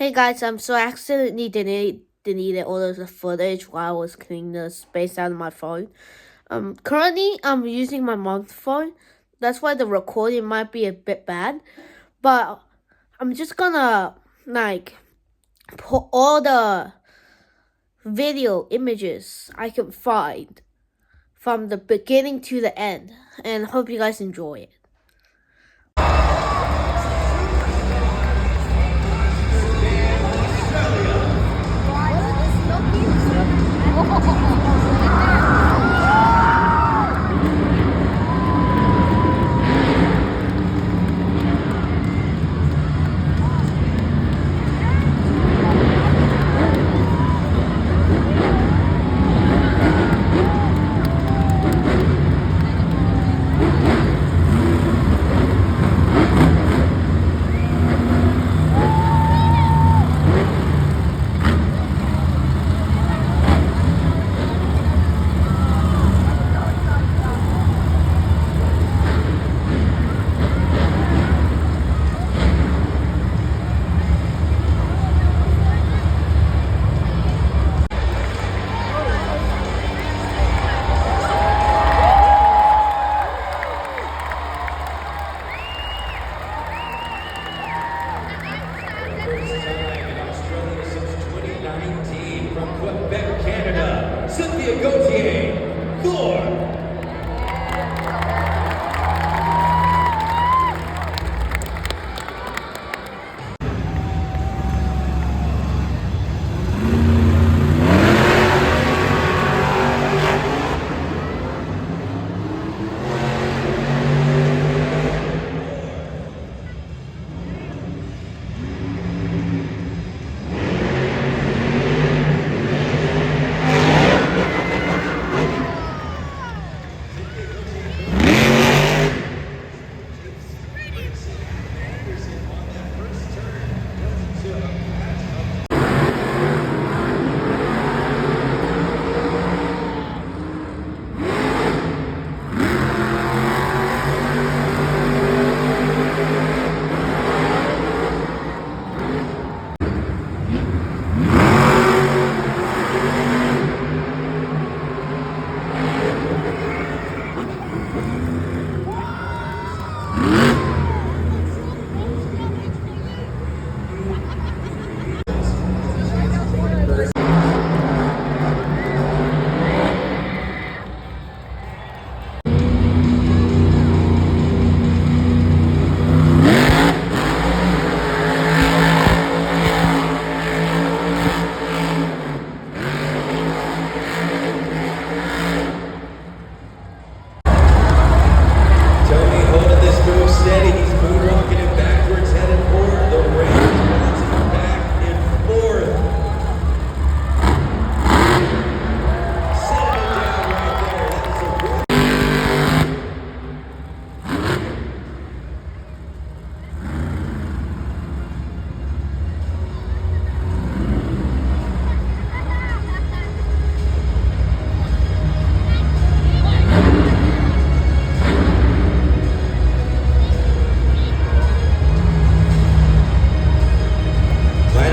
Hey guys, so I accidentally deleted all of the footage while I was cleaning the space out of my phone. Currently I'm using my mom's phone. That's why the recording might be a bit bad. But I'm just gonna put all the video images I can find from the beginning to the end, and hope you guys enjoy it. From Quebec, Canada, Cynthia Gauthier, Thor.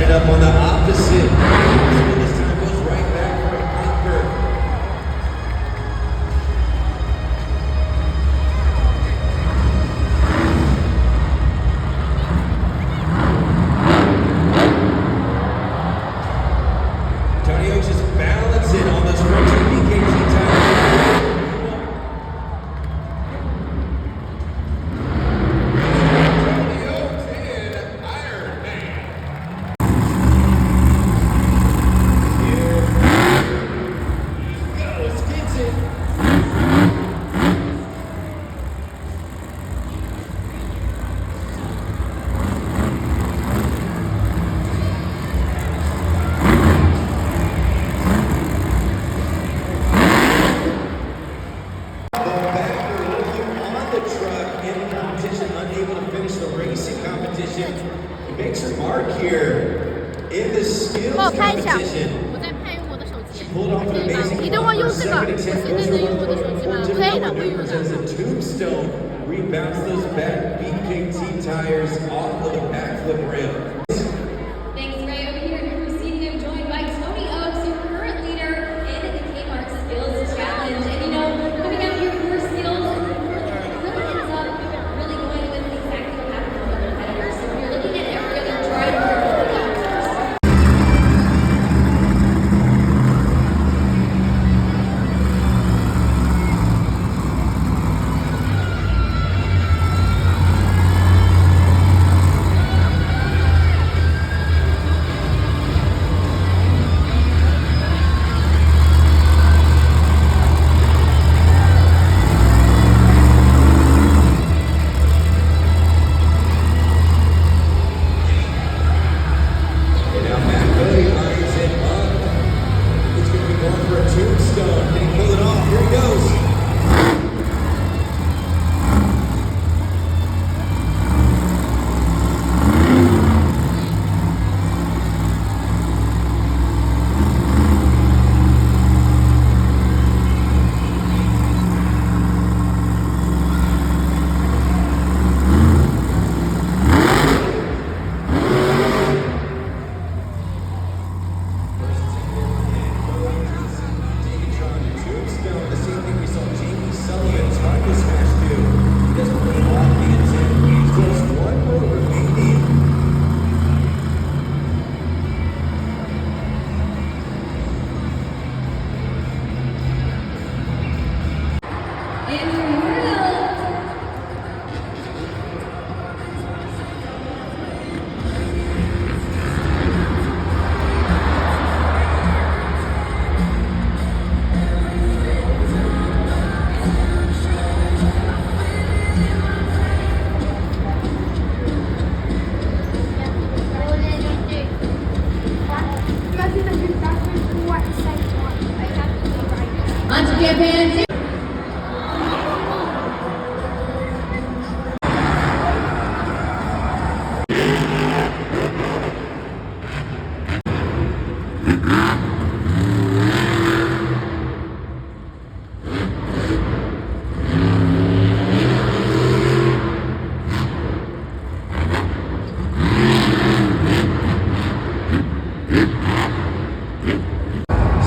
Up on the opposite. This time goes right back for a conquer. Tony Oaks just balancing on those front two BKT tires. Tony Oaks and Iron Man. Unable to finish the racing competition. He makes her mark here in the skills competition. She pulled off an amazing first 7 to 10 goes for 1.4 different maneuvers as a tombstone rebounds those back BKT tires off of the backflip rim. Thanks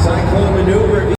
Cyclone maneuver.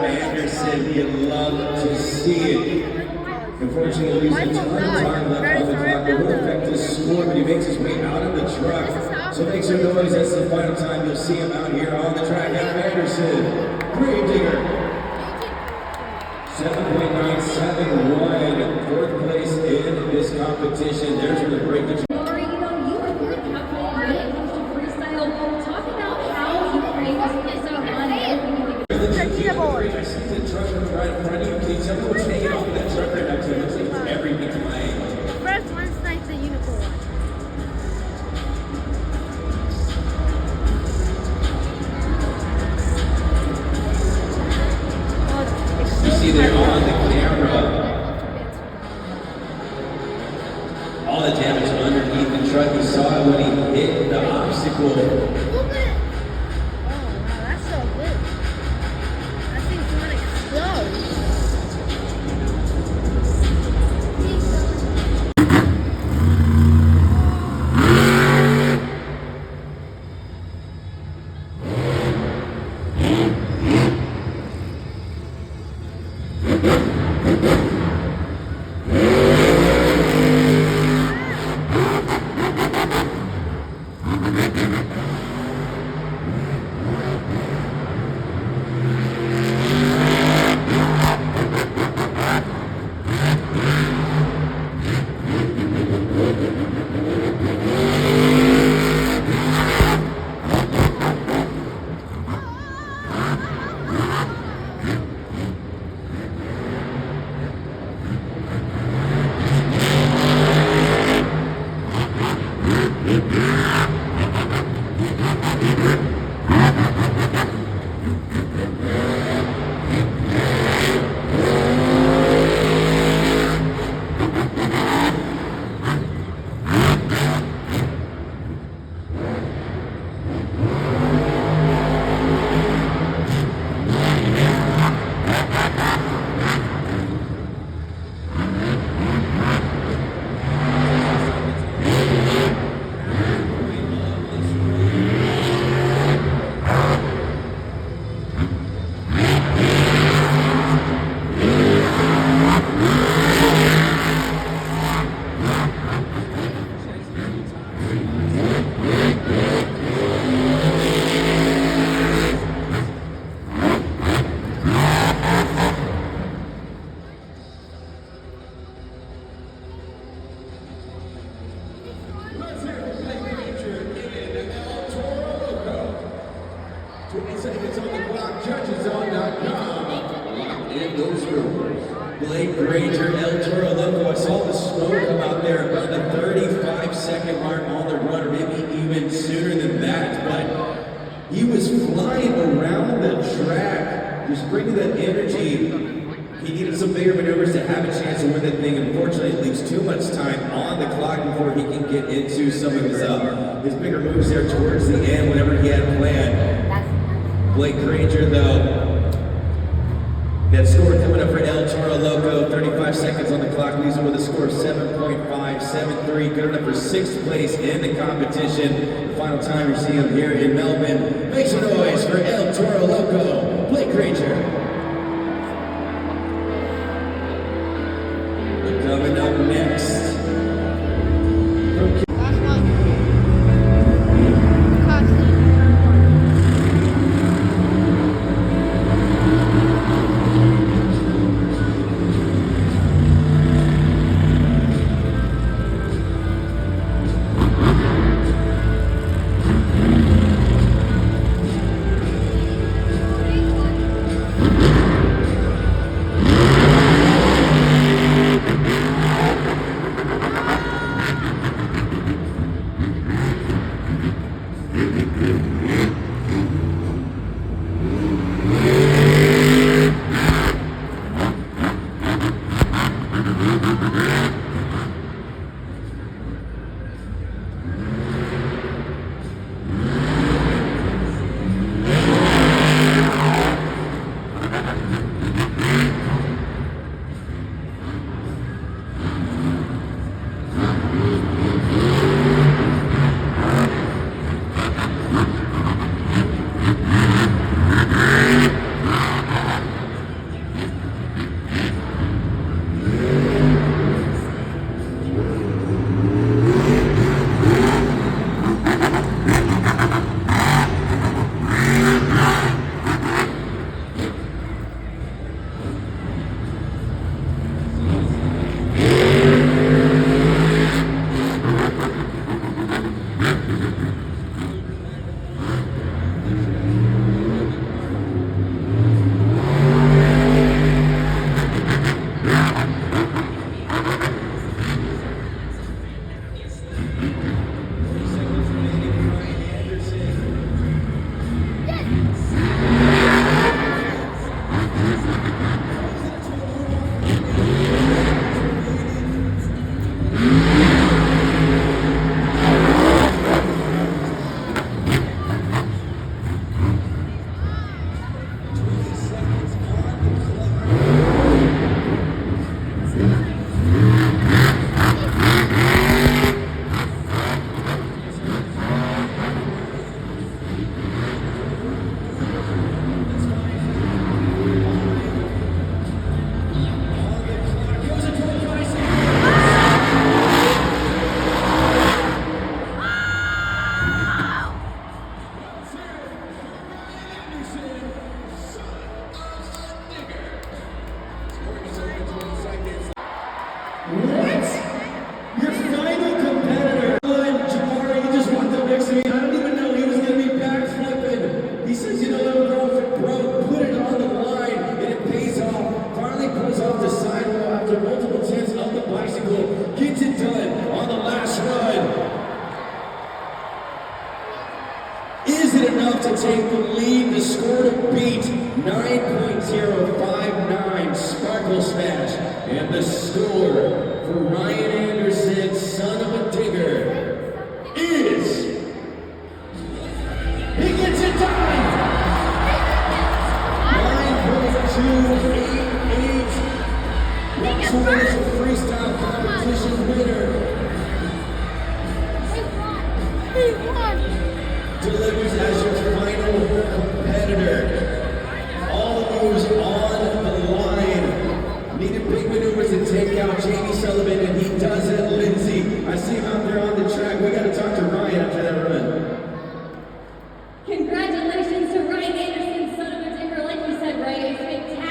Anderson, you'd love to see it. Unfortunately, losing a ton of time left on the clock. It would affect his score, but he makes his way out of the truck. So make some noise. That's the final time you'll see him out here on the track. Adam Anderson, Gravedigger. 7.971, fourth place in this competition. There's where the breakage. I see the truck right in front of you. Can you tell me what's hanging off of that truck right next to it? Looks like it's everything's playing. The first one's like the unicorn. You see there on the camera all the damage underneath the truck. You saw it when he hit the obstacle. Look at it. Oh wow, that's so good. That thing's gonna explode. Blake Granger, El Toro Loco. I saw the smoke come out there about the 35-second mark on the run, or maybe even sooner than that. But he was flying around the track, just bringing that energy. He needed some bigger maneuvers to have a chance to win that thing. Unfortunately, it leaves too much time on the clock before he can get into some of his bigger moves there towards the end, whatever he had planned. Blake Granger, though, That score coming up for El Toro Loco, 35 seconds on the clock, leaves him with a score of 7.573, good enough for 6th place in the competition. The final time you're seeing him here in Melbourne. Make some noise for El Toro Loco, Blake Granger. Coming up next. To take the lead, the score to beat 9.059 Sparkle Smash, and the score for Ryan Anderson, son of a digger, is he gets it done! 9.288. Walks away as a freestyle competition winner. He won. Delivers as your final competitor. All moves on the line. Needed big maneuvers to take out Jamie Sullivan, and he does it. Lindsay, I see him out there on the track. We got to talk to Ryan after that run. Congratulations to Ryan Anderson, son of a digger. Like you said, Ray, a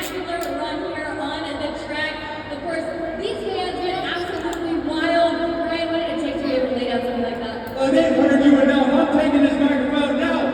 spectacular run here on the track. Of course, these fans went absolutely wild. Ryan, what did it take to be able to lay down something like that? They've heard you enough. I'm taking this microphone now.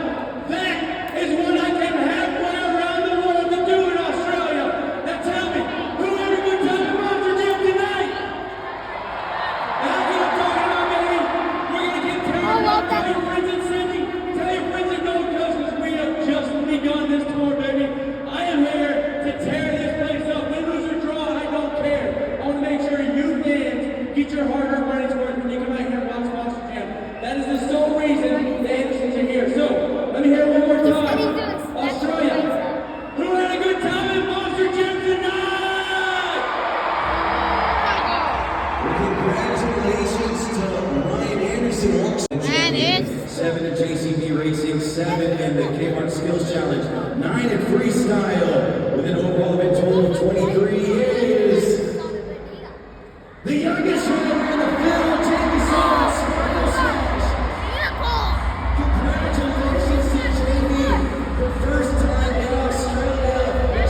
7 in JCB Racing, 7 in the Kmart Skills Challenge, 9 in freestyle, with an overall event total of 23 is the youngest rider in the field, Jamie Sullivan, Sparkle Smash. Congratulations to Jamie, the first time in Australia.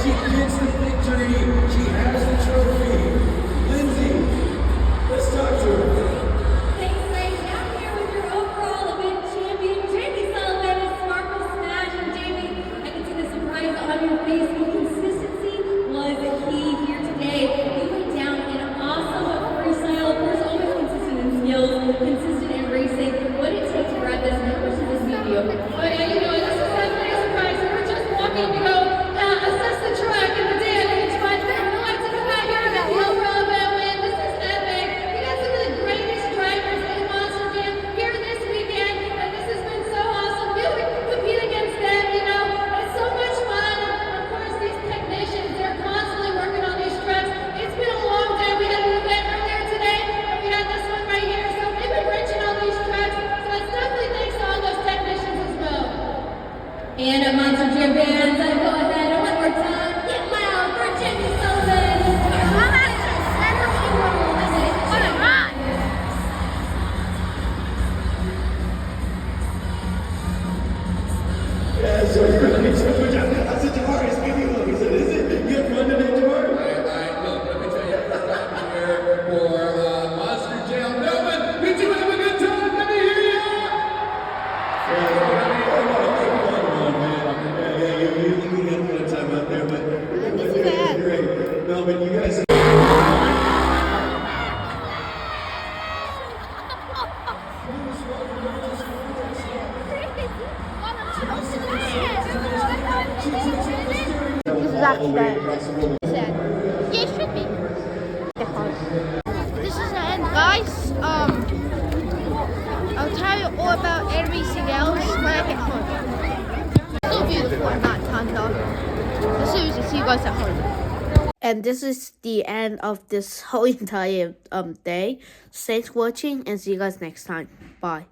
She gets the victory. She has the trophy. Lindsay, let's talk to her. Thanks, Ray. Down here with your overall event champion, Jamie Sullivan, Sparkle Smash. And Jamie, I can see the surprise on your face, but consistency was key here today. You went down in an awesome freestyle. Of course, always consistent in skills, consistent in racing. What did it take to grab this? And how much did this mean to you? Oh yeah, you know, this is definitely a surprise. We were just walking to go assess the track and the damage, but we'd like to come out here and get the overall event win. This is epic. We got some of the greatest drivers in Monster Jam here this weekend, and this has been so awesome. We compete against them, you know. It's so much fun. Of course, these technicians, they're constantly working on these tracks. It's been a long day. We had an event earlier today, and we had this one right here. So they've been wrenching on these tracks. So it's definitely thanks to all those technicians as well. And Monster Jam fans, go ahead one more time. Get loud for Jamie Sullivan. What a ride! Yeah, so that's a Tavares video. He said, is it? You have fun today, Tavares? Look, let me tell you, I'm here for Monster Jam Melbourne. Did you have a good time? Let me hear you. You had a good time out there, but great. Melvin, you guys. This is actually Yeah, it should be. This is the end, guys. I'll tell you all about everything else when I get home. So beautiful at night time though. I'll see you guys at home. And this is the end of this whole entire day. Thanks for watching and see you guys next time. Bye.